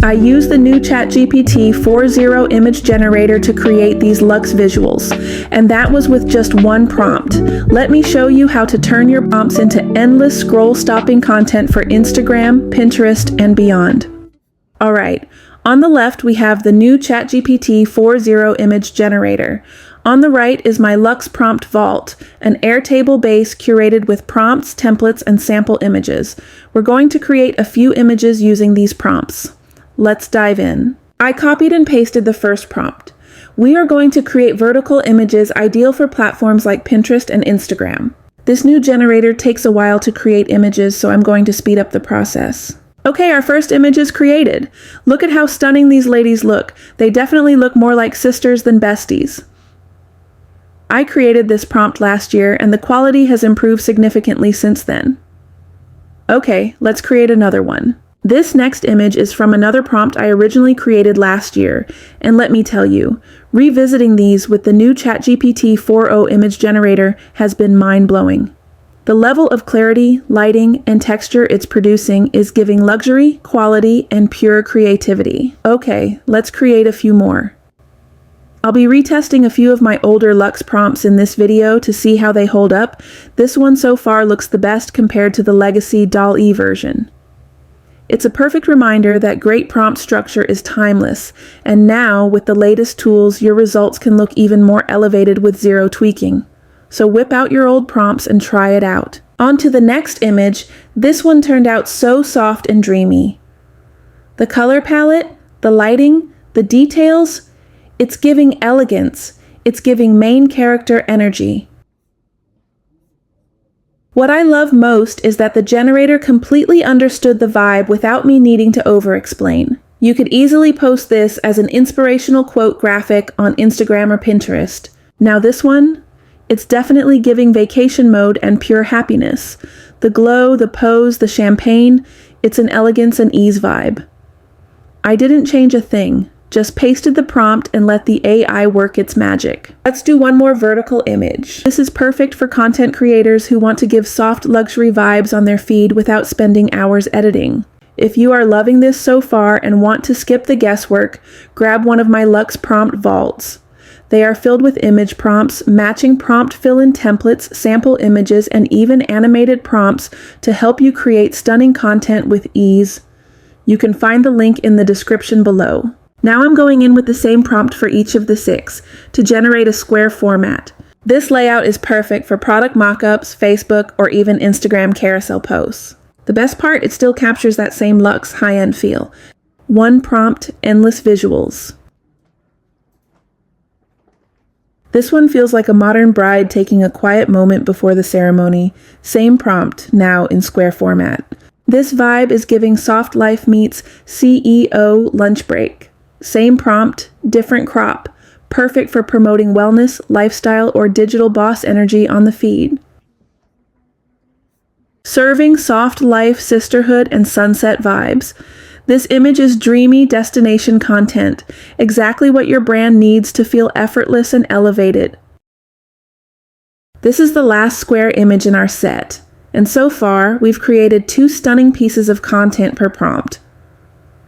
I used the new ChatGPT 4.0 image generator to create these luxe visuals, and that was with just one prompt. Let me show you how to turn your prompts into endless scroll-stopping content for Instagram, Pinterest, and beyond. Alright, on the left we have the new ChatGPT 4.0 image generator. On the right is my Luxe Prompt Vault, an Airtable base curated with prompts, templates, and sample images. We're going to create a few images using these prompts. Let's dive in. I copied and pasted the first prompt. We are going to create vertical images ideal for platforms like Pinterest and Instagram. This new generator takes a while to create images, so I'm going to speed up the process. Okay, our first image is created. Look at how stunning these ladies look. They definitely look more like sisters than besties. I created this prompt last year, and the quality has improved significantly since then. Okay, let's create another one. This next image is from another prompt I originally created last year, and let me tell you, revisiting these with the new ChatGPT 4.0 image generator has been mind-blowing. The level of clarity, lighting, and texture it's producing is giving luxury, quality, and pure creativity. Okay, let's create a few more. I'll be retesting a few of my older Luxe prompts in this video to see how they hold up. This one so far looks the best compared to the legacy DALL-E version. It's a perfect reminder that great prompt structure is timeless, and now, with the latest tools, your results can look even more elevated with zero tweaking. So whip out your old prompts and try it out. On to the next image. This one turned out so soft and dreamy. The color palette, the lighting, the details, it's giving elegance. It's giving main character energy. What I love most is that the generator completely understood the vibe without me needing to over-explain. You could easily post this as an inspirational quote graphic on Instagram or Pinterest. Now this one, it's definitely giving vacation mode and pure happiness. The glow, the pose, the champagne, it's an elegance and ease vibe. I didn't change a thing. Just pasted the prompt and let the AI work its magic. Let's do one more vertical image. This is perfect for content creators who want to give soft luxury vibes on their feed without spending hours editing. If you are loving this so far and want to skip the guesswork, grab one of my Luxe Prompt Vaults. They are filled with image prompts, matching prompt fill-in templates, sample images, and even animated prompts to help you create stunning content with ease. You can find the link in the description below. Now I'm going in with the same prompt for each of the 6 to generate a square format. This layout is perfect for product mockups, Facebook, or even Instagram carousel posts. The best part, it still captures that same luxe high-end feel. One prompt, endless visuals. This one feels like a modern bride taking a quiet moment before the ceremony. Same prompt, now in square format. This vibe is giving soft life meets CEO lunch break. Same prompt, different crop, perfect for promoting wellness, lifestyle, or digital boss energy on the feed. Serving soft life, sisterhood, and sunset vibes. This image is dreamy destination content, exactly what your brand needs to feel effortless and elevated. This is the last square image in our set, and so far, we've created 2 stunning pieces of content per prompt.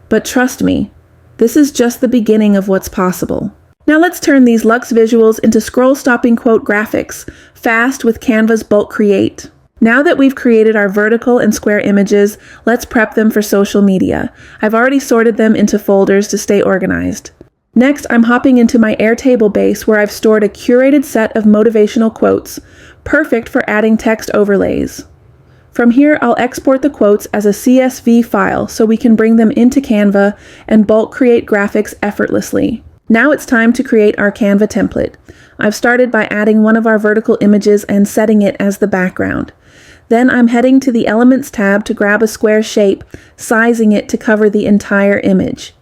But trust me, this is just the beginning of what's possible. Now let's turn these luxe visuals into scroll-stopping quote graphics, fast with Canva's bulk create. Now that we've created our vertical and square images, let's prep them for social media. I've already sorted them into folders to stay organized. Next, I'm hopping into my Airtable base where I've stored a curated set of motivational quotes, perfect for adding text overlays. From here, I'll export the quotes as a CSV file so we can bring them into Canva and bulk create graphics effortlessly. Now it's time to create our Canva template. I've started by adding one of our vertical images and setting it as the background. Then I'm heading to the Elements tab to grab a square shape, sizing it to cover the entire image.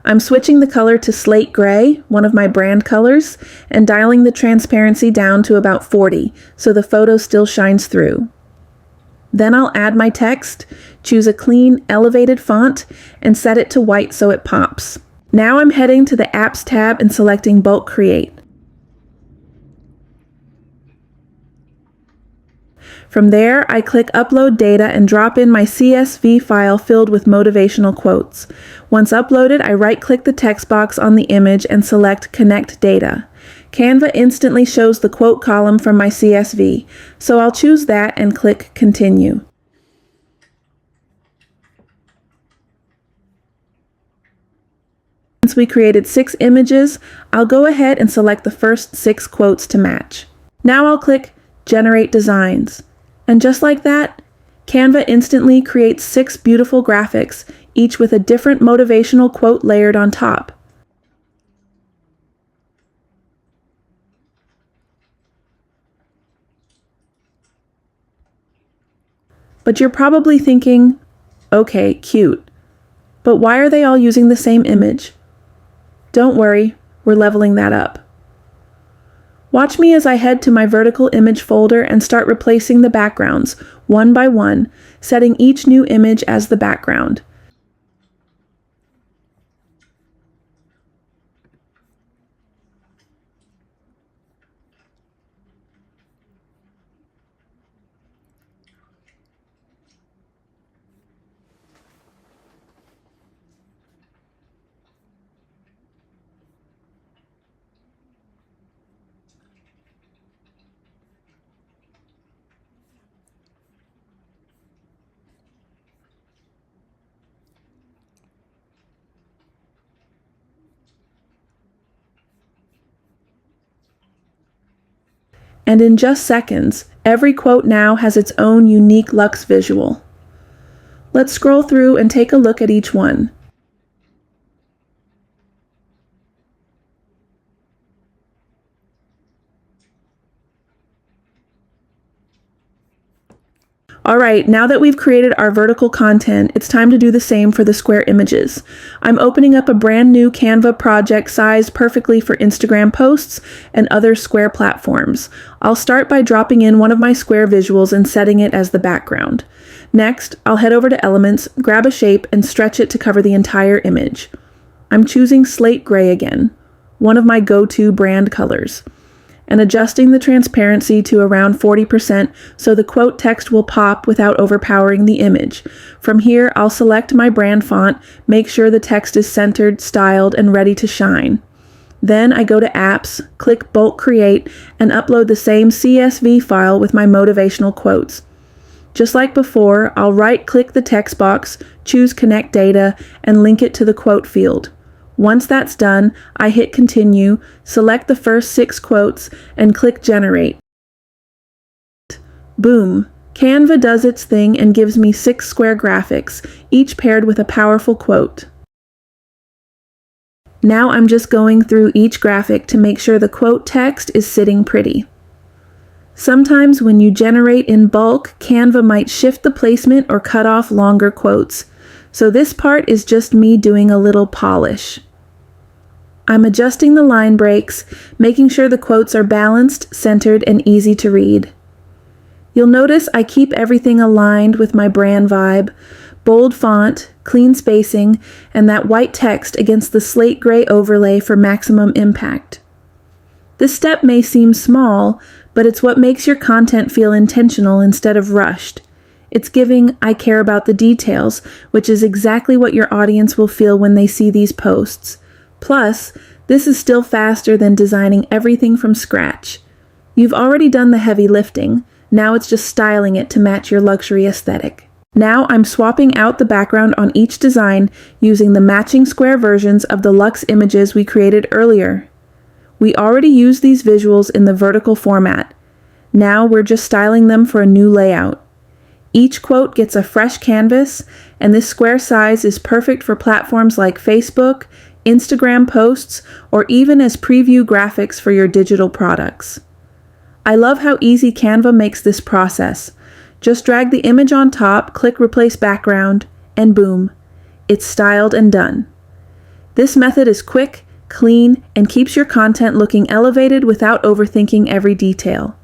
I'm switching the color to slate gray, one of my brand colors, and dialing the transparency down to about 40 so the photo still shines through. Then I'll add my text, choose a clean, elevated font, and set it to white so it pops. Now I'm heading to the Apps tab and selecting Bulk Create. From there, I click Upload Data and drop in my CSV file filled with motivational quotes. Once uploaded, I right-click the text box on the image and select Connect Data. Canva instantly shows the quote column from my CSV, so I'll choose that and click Continue. Since we created 6 images, I'll go ahead and select the first 6 quotes to match. Now I'll click Generate Designs. And just like that, Canva instantly creates 6 beautiful graphics, each with a different motivational quote layered on top. But you're probably thinking, okay, cute, but why are they all using the same image? Don't worry, we're leveling that up. Watch me as I head to my vertical image folder and start replacing the backgrounds, one by one, setting each new image as the background. And in just seconds, every quote now has its own unique Luxe visual. Let's scroll through and take a look at each one. Alright, now that we've created our vertical content, it's time to do the same for the square images. I'm opening up a brand new Canva project sized perfectly for Instagram posts and other square platforms. I'll start by dropping in one of my square visuals and setting it as the background. Next, I'll head over to Elements, grab a shape, and stretch it to cover the entire image. I'm choosing slate gray again, one of my go-to brand colors, and adjusting the transparency to around 40% so the quote text will pop without overpowering the image. From here, I'll select my brand font, make sure the text is centered, styled, and ready to shine. Then I go to Apps, click Bulk Create, and upload the same CSV file with my motivational quotes. Just like before, I'll right-click the text box, choose Connect Data, and link it to the quote field. Once that's done, I hit Continue, select the first 6 quotes, and click Generate. Boom! Canva does its thing and gives me 6 square graphics, each paired with a powerful quote. Now I'm just going through each graphic to make sure the quote text is sitting pretty. Sometimes when you generate in bulk, Canva might shift the placement or cut off longer quotes. So this part is just me doing a little polish. I'm adjusting the line breaks, making sure the quotes are balanced, centered, and easy to read. You'll notice I keep everything aligned with my brand vibe, bold font, clean spacing, and that white text against the slate gray overlay for maximum impact. This step may seem small, but it's what makes your content feel intentional instead of rushed. It's giving I care about the details, which is exactly what your audience will feel when they see these posts. Plus, this is still faster than designing everything from scratch. You've already done the heavy lifting, now it's just styling it to match your luxury aesthetic. Now I'm swapping out the background on each design using the matching square versions of the Luxe images we created earlier. We already used these visuals in the vertical format. Now we're just styling them for a new layout. Each quote gets a fresh canvas, and this square size is perfect for platforms like Facebook, Instagram posts, or even as preview graphics for your digital products. I love how easy Canva makes this process. Just drag the image on top, click Replace Background, and boom, it's styled and done. This method is quick, clean, and keeps your content looking elevated without overthinking every detail.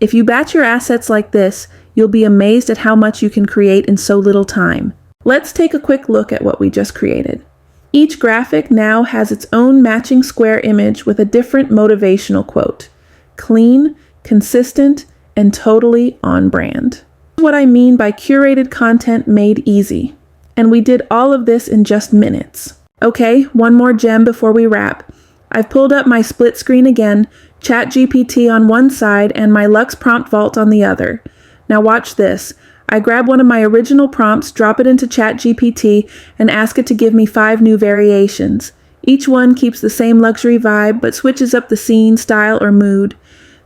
If you batch your assets like this, you'll be amazed at how much you can create in so little time. Let's take a quick look at what we just created. Each graphic now has its own matching square image with a different motivational quote. Clean, consistent, and totally on brand. This is what I mean by curated content made easy. And we did all of this in just minutes. Okay, one more gem before we wrap. I've pulled up my split screen again, ChatGPT on one side and my Luxe prompt vault on the other. Now watch this. I grab one of my original prompts, drop it into ChatGPT, and ask it to give me 5 new variations. Each one keeps the same luxury vibe, but switches up the scene, style, or mood.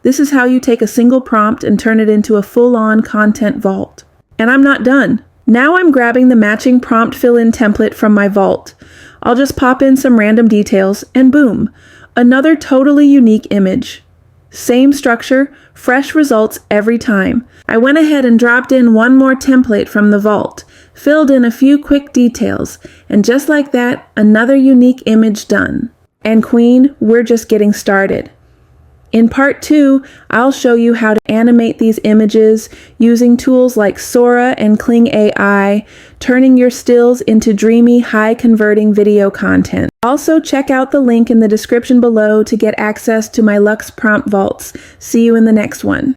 This is how you take a single prompt and turn it into a full-on content vault. And I'm not done. Now I'm grabbing the matching prompt fill-in template from my vault. I'll just pop in some random details, and boom, another totally unique image. Same structure, fresh results every time. I went ahead and dropped in one more template from the vault, filled in a few quick details, and just like that, another unique image done. And Queen, we're just getting started. In part 2, I'll show you how to animate these images using tools like Sora and Kling AI, turning your stills into dreamy, high-converting video content. Also, check out the link in the description below to get access to my Luxe prompt vaults. See you in the next one.